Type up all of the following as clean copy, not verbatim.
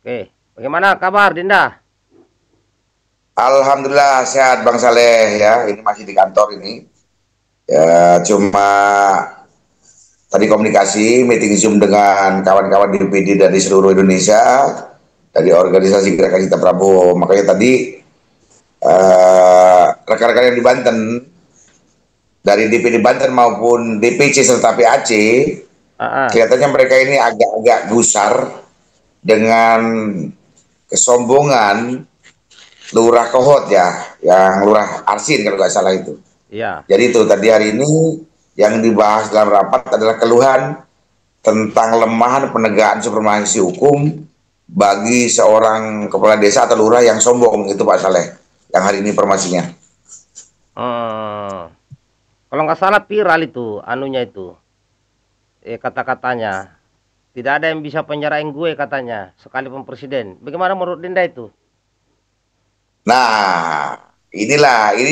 Oke, bagaimana kabar Dinda? Alhamdulillah sehat Bang Saleh ya. Ini masih di kantor ini. Ya cuma tadi komunikasi meeting Zoom dengan kawan-kawan di DPD dari seluruh Indonesia dari organisasi Gerakan Cinta Prabowo. Makanya tadi rekan-rekan yang di Banten dari DPD Banten maupun DPC serta PAC Ah, ah. kelihatannya mereka ini agak-agak gusar dengan kesombongan Lurah Kohot ya, yang Lurah Arsin kalau nggak salah itu. Iya. Jadi itu tadi hari ini yang dibahas dalam rapat adalah keluhan tentang lemahan penegakan supremasi hukum bagi seorang kepala desa atau lurah yang sombong itu Pak Saleh. Yang hari ini informasinya. Hmm. Kalau nggak salah viral itu, anunya itu, kata-katanya. Tidak ada yang bisa penjarain gue katanya, sekalipun presiden. Bagaimana menurut Dinda itu? Nah, ini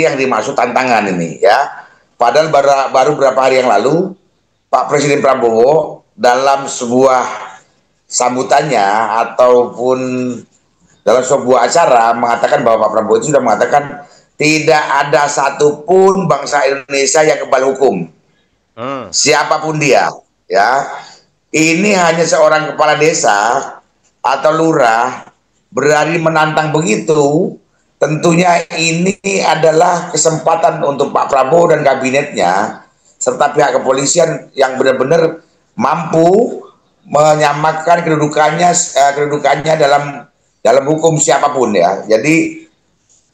yang dimaksud tantangan ini ya. Padahal baru beberapa hari yang lalu Pak Presiden Prabowo dalam sebuah sambutannya ataupun dalam sebuah acara mengatakan bahwa Pak Prabowo itu sudah mengatakan tidak ada satupun bangsa Indonesia yang kebal hukum, Hmm. siapapun dia, ya. Ini hanya seorang kepala desa atau lurah berani menantang begitu. Tentunya ini adalah kesempatan untuk Pak Prabowo dan kabinetnya serta pihak kepolisian yang benar-benar mampu menyamakan kedudukannya dalam hukum siapapun ya. Jadi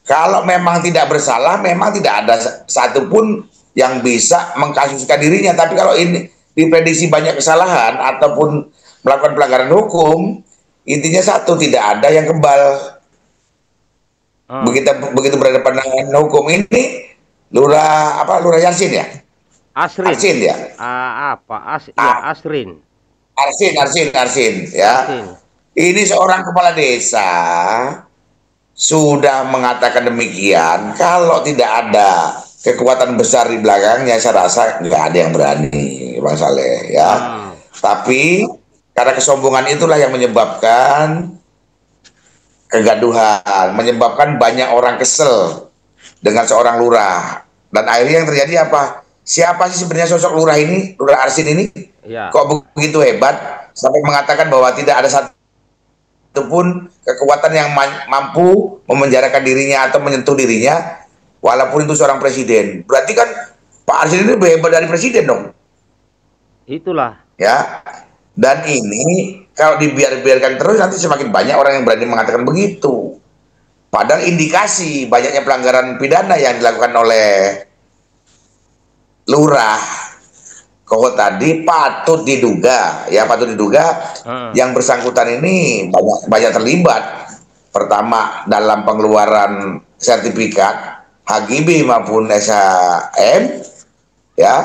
kalau memang tidak bersalah, memang tidak ada satupun yang bisa mengkasuskan dirinya. Tapi kalau ini diprediksi banyak kesalahan ataupun melakukan pelanggaran hukum, intinya satu, tidak ada yang kebal. Hmm. Begitu begitu berhadapan dengan hukum ini, Lurah Yasin ya, Asrin. Arsin ya, Apa? Iya, ah, Asrin. Arsin ya. Arsin. Ini seorang kepala desa sudah mengatakan demikian, kalau tidak ada kekuatan besar di belakangnya, saya rasa nggak ada yang berani, Bang Saleh ya. Hmm. Tapi karena kesombongan itulah yang menyebabkan kegaduhan, menyebabkan banyak orang kesel dengan seorang lurah. Dan akhirnya yang terjadi apa? Siapa sih sebenarnya sosok lurah ini, Lurah Arsin ini? Iya. Kok begitu hebat sampai mengatakan bahwa tidak ada satu pun kekuatan yang mampu memenjarakan dirinya atau menyentuh dirinya walaupun itu seorang presiden. Berarti kan Pak Arsin ini lebih hebat dari presiden dong, Itulah. ya. Dan ini kalau dibiarkan terus nanti semakin banyak orang yang berani mengatakan begitu. Padahal indikasi banyaknya pelanggaran pidana yang dilakukan oleh lurah Kohot tadi patut diduga Hmm. yang bersangkutan ini banyak terlibat. Pertama dalam pengeluaran sertifikat HGB maupun SHM, ya.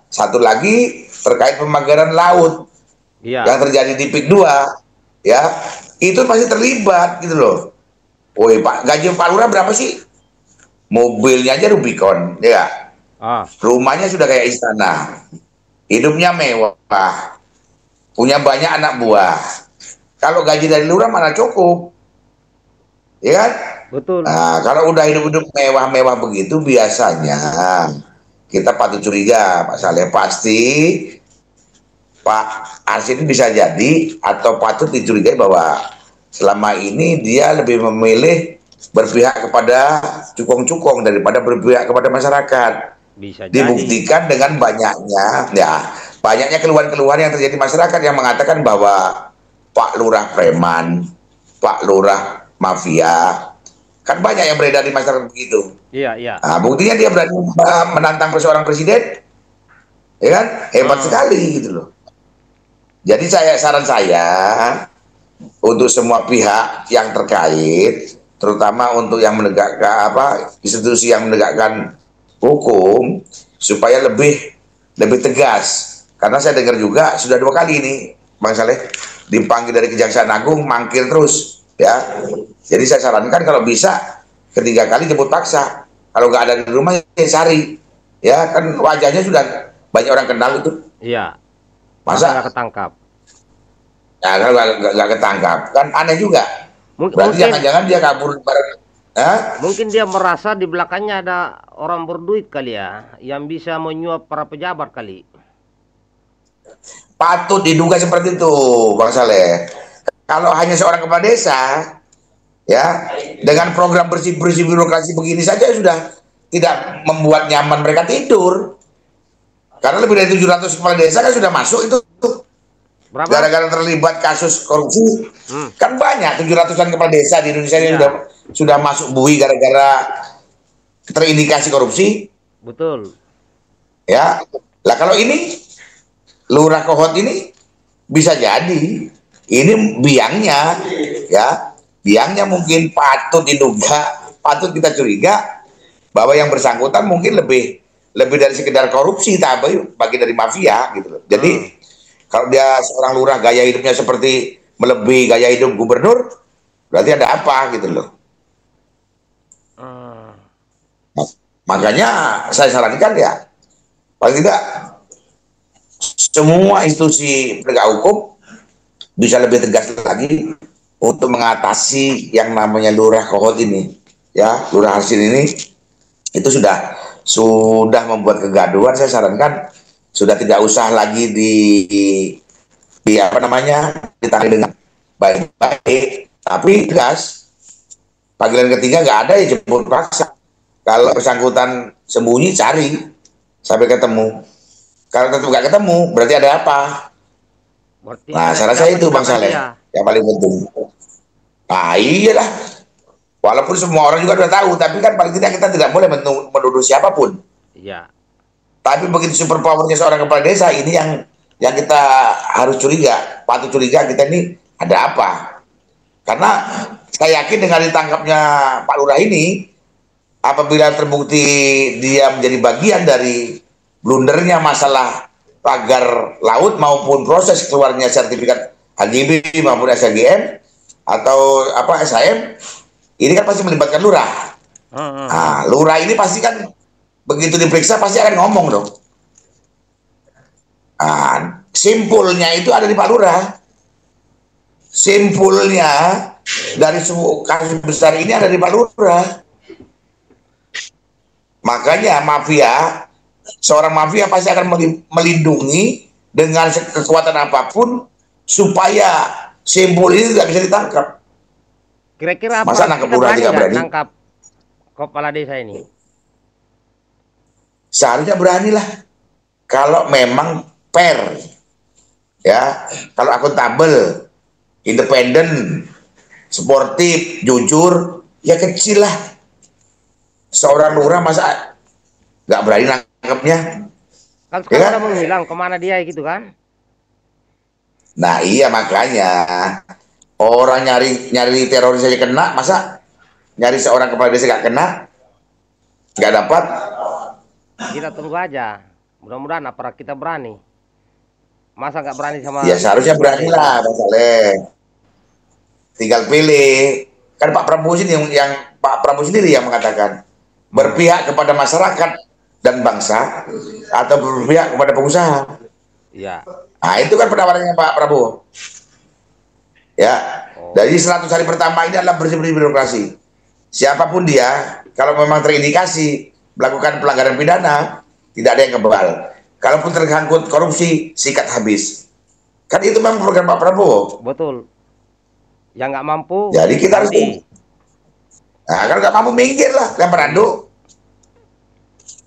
Satu lagi terkait pemagaran laut Iya. yang terjadi di PIK 2, ya. Itu masih terlibat gitu loh. Woi, Pak, gaji Pak Lurah berapa sih? Mobilnya aja Rubicon, ya. Ah. Rumahnya sudah kayak istana. Hidupnya mewah. Punya banyak anak buah. Kalau gaji dari lurah mana cukup, ya kan? Betul. Nah, kalau udah hidup-hidup mewah-mewah begitu biasanya kita patut curiga, Pak Saleh, pasti Pak Arsin bisa jadi atau patut dicurigai bahwa selama ini dia lebih memilih berpihak kepada cukong-cukong daripada berpihak kepada masyarakat. Bisa jadi. Dibuktikan dengan banyaknya keluhan-keluhan yang terjadi masyarakat yang mengatakan bahwa Pak Lurah preman, Pak Lurah mafia, kan banyak yang beredar di masyarakat begitu. Iya, iya. Nah, buktinya dia berani menantang seorang presiden, ya kan? Hebat Hmm. sekali gitu loh. Jadi saran saya untuk semua pihak yang terkait, terutama untuk yang menegakkan institusi yang menegakkan hukum, supaya lebih lebih tegas. Karena saya dengar juga sudah 2 kali ini, Bang Saleh, dipanggil dari Kejaksaan Agung, mangkir terus, ya. Jadi saya sarankan kalau bisa ketiga kali jemput paksa. Kalau nggak ada di rumah ya cari, ya kan wajahnya sudah banyak orang kenal itu. Iya. Masa nggak Masa ketangkap? Ya, kalau nggak ketangkap kan aneh juga. Berarti Mungkin jangan-jangan dia kabur bareng. Hah? mungkin dia merasa di belakangnya ada orang berduit kali ya, yang bisa menyuap para pejabat kali. Patut diduga seperti itu, Bang Saleh. Kalau hanya seorang kepala desa, ya, dengan program bersih-bersih birokrasi begini saja sudah tidak membuat nyaman mereka tidur. Karena lebih dari 700 kepala desa kan sudah masuk itu. Berapa? Gara-gara terlibat kasus korupsi. Hmm, Kan banyak 700-an kepala desa di Indonesia yang iya, sudah masuk bui gara-gara terindikasi korupsi. betul. Ya. Lah kalau ini Lurah Kohot ini bisa jadi ini biangnya, ya, biangnya mungkin patut diduga, patut kita curiga bahwa yang bersangkutan mungkin lebih dari sekedar korupsi, tapi bagi dari mafia gitu loh. Jadi Hmm, kalau dia seorang lurah gaya hidupnya seperti melebihi gaya hidup gubernur, berarti ada apa gitu loh. hmm, Makanya saya sarankan ya, paling tidak semua institusi penegak hukum bisa lebih tegas lagi untuk mengatasi yang namanya Lurah Kohot ini, ya, Lurah Hasil ini itu sudah membuat kegaduhan. Saya sarankan sudah tidak usah lagi di apa namanya ditangani dengan baik-baik, tapi tegas. Panggilan ketiga nggak ada ya jemput paksa. Kalau bersangkutan sembunyi cari sampai ketemu. Kalau tetap nggak ketemu berarti ada apa? berarti Nah, ada saya rasa siapa di itu Bang belakang Saleh dia. yang paling penting. Nah, iyalah. Walaupun semua orang juga sudah tahu, tapi kan paling tidak kita tidak boleh menuduh siapapun. Iya, Tapi begitu super powernya seorang kepala desa ini yang kita harus curiga, patut curiga kita ini ada apa? Karena saya yakin dengan ditangkapnya Pak Lurah ini, apabila terbukti dia menjadi bagian dari blundernya masalah pagar laut maupun proses keluarnya sertifikat HGB maupun SHGM atau apa SHM, ini kan pasti melibatkan lurah. hmm, hmm, hmm. Nah, lurah ini pasti kan begitu diperiksa pasti akan ngomong dong. Nah, simpulnya itu ada di Pak Lurah. Simpulnya dari semua kasus besar ini ada di Pak Lurah. Makanya mafia, seorang mafia pasti akan melindungi dengan kekuatan apapun supaya simpul ini tidak bisa ditangkap. Kira-kira Masa aparat nangkep kita lurah berani tidak nggak berani? nangkap kepala desa ini? Seharusnya beranilah kalau memang fair, ya, kalau akuntabel, independen, sportif, jujur, ya kecil lah. Seorang lurah masa nggak berani nangkepnya, Kan ya sekarang kan? udah menghilang, kemana dia gitu kan? Nah iya makanya orang nyari teroris aja kena, masa nyari seorang kepala desa nggak kena, nggak dapat? Kita tunggu aja. Mudah-mudahan aparat kita berani. Masa nggak berani sama Ya seharusnya kepala berani lah, desa? Bang Saleh. Tinggal pilih. Kan Pak Prabowo sini yang Pak Prabowo sendiri yang mengatakan Hmm, berpihak kepada masyarakat dan bangsa atau berpihak kepada pengusaha. iya. Nah itu kan penawarannya Pak Prabowo. Ya, Oh, dari 100 hari pertama ini adalah bersih-bersih birokrasi. Siapapun dia, kalau memang terindikasi melakukan pelanggaran pidana, tidak ada yang kebal. Kalaupun tersangkut korupsi, sikat habis. Kan itu memang program Pak Prabowo. betul. Yang nggak mampu Jadi kita harus, ganti. nah, kalau nggak mampu minggir lah, lempar handuk.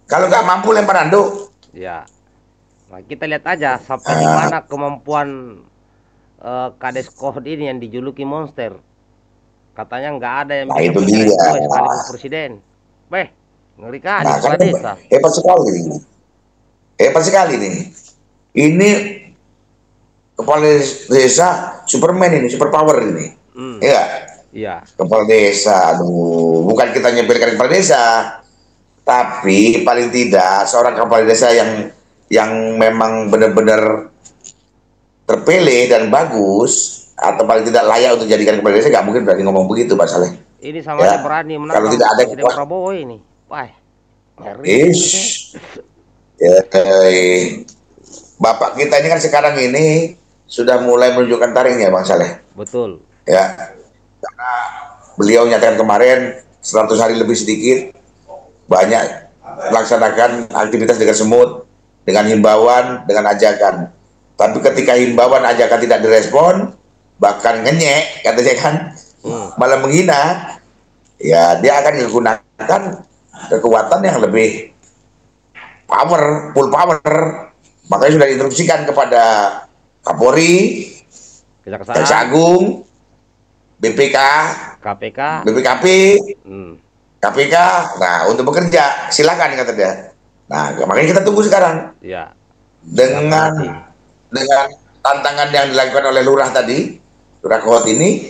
Kalau nggak mampu lempar handuk. Ya. Nah, kita lihat aja sampai di mana kemampuan Kades Kohd ini yang dijuluki monster. Katanya nggak ada yang Nah bisa itu menyerahin dia. gue sekalipun presiden. Beh, ngeri kali Nah kan kepala desa. hebat sekali. Hebat sekali nih. Ini kepala desa Superman ini, super power ini. Hmm, Ya, iya. kepala desa. Aduh, bukan kita nyempilkan kepala desa, tapi paling tidak seorang kepala desa yang memang benar-benar terpilih dan bagus atau paling tidak layak untuk jadikan kepala desa, nggak mungkin berani ngomong begitu, Pak Saleh. Ini sama aja Ya, berani kalau menantang tidak ada Presiden Prabowo ini. Wah, ngeri ish, ini. ya, Bapak kita ini kan sekarang ini sudah mulai menunjukkan taringnya, Bang Saleh. Betul. Ya, karena beliau nyatakan kemarin 100 hari lebih sedikit banyak melaksanakan aktivitas dengan semut, dengan himbauan, dengan ajakan. Tapi ketika himbauan ajakan tidak direspon, bahkan ngenyek, katanya kan, malah menghina, ya dia akan menggunakan kekuatan yang lebih full power. Makanya sudah diinstruksikan kepada Kapolri, Jaksa Agung, BPK, KPK, BPKP, KPK, nah untuk bekerja silakan kata dia. Nah makanya kita tunggu sekarang. Ya. Dengan tantangan yang dilakukan oleh lurah tadi, lurah Kohot ini,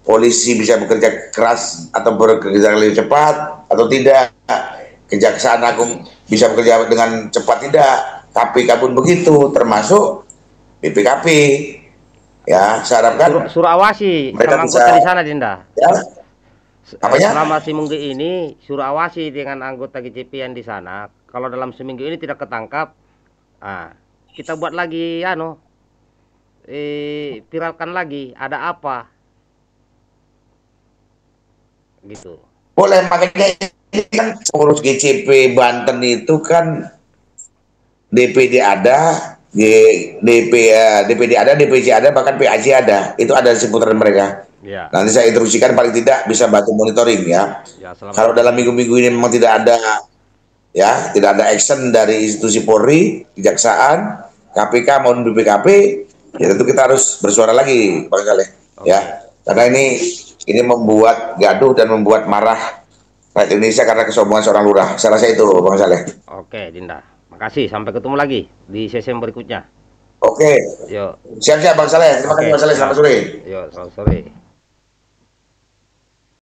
polisi bisa bekerja keras atau bekerja lebih cepat atau tidak, Kejaksaan Agung bisa bekerja dengan cepat tidak, KPK pun begitu, termasuk BPKP. Ya, saya harapkan suruh awasi sama anggota di sana, Dinda. Ya. Apanya? Selama seminggu ini suruh awasi dengan anggota GCP yang di sana. Kalau dalam seminggu ini tidak ketangkap, kita buat lagi viralkan lagi, ada apa gitu. Boleh, makanya ini kan pengurus GCP Banten itu kan DPD ada, DPD ada, DPC ada, bahkan PAC ada. Itu ada di seputaran mereka. Ya. Nanti saya instruksikan paling tidak bisa bantu monitoring ya. Kalau dalam minggu-minggu ini memang tidak ada action dari institusi Polri, Kejaksaan, KPK maupun BPKP, ya tentu kita harus bersuara lagi, Bang Saleh. Ya, karena ini membuat gaduh dan membuat marah rakyat Indonesia karena kesombongan seorang lurah. Saya rasa itu, Bang Saleh. Oke, Dinda. Makasih. Sampai ketemu lagi di sesi berikutnya. Oke. Yuk. Siap-siap, Bang Saleh. Terima kasih, Bang Saleh. Selamat sore. Yuk, selamat sore.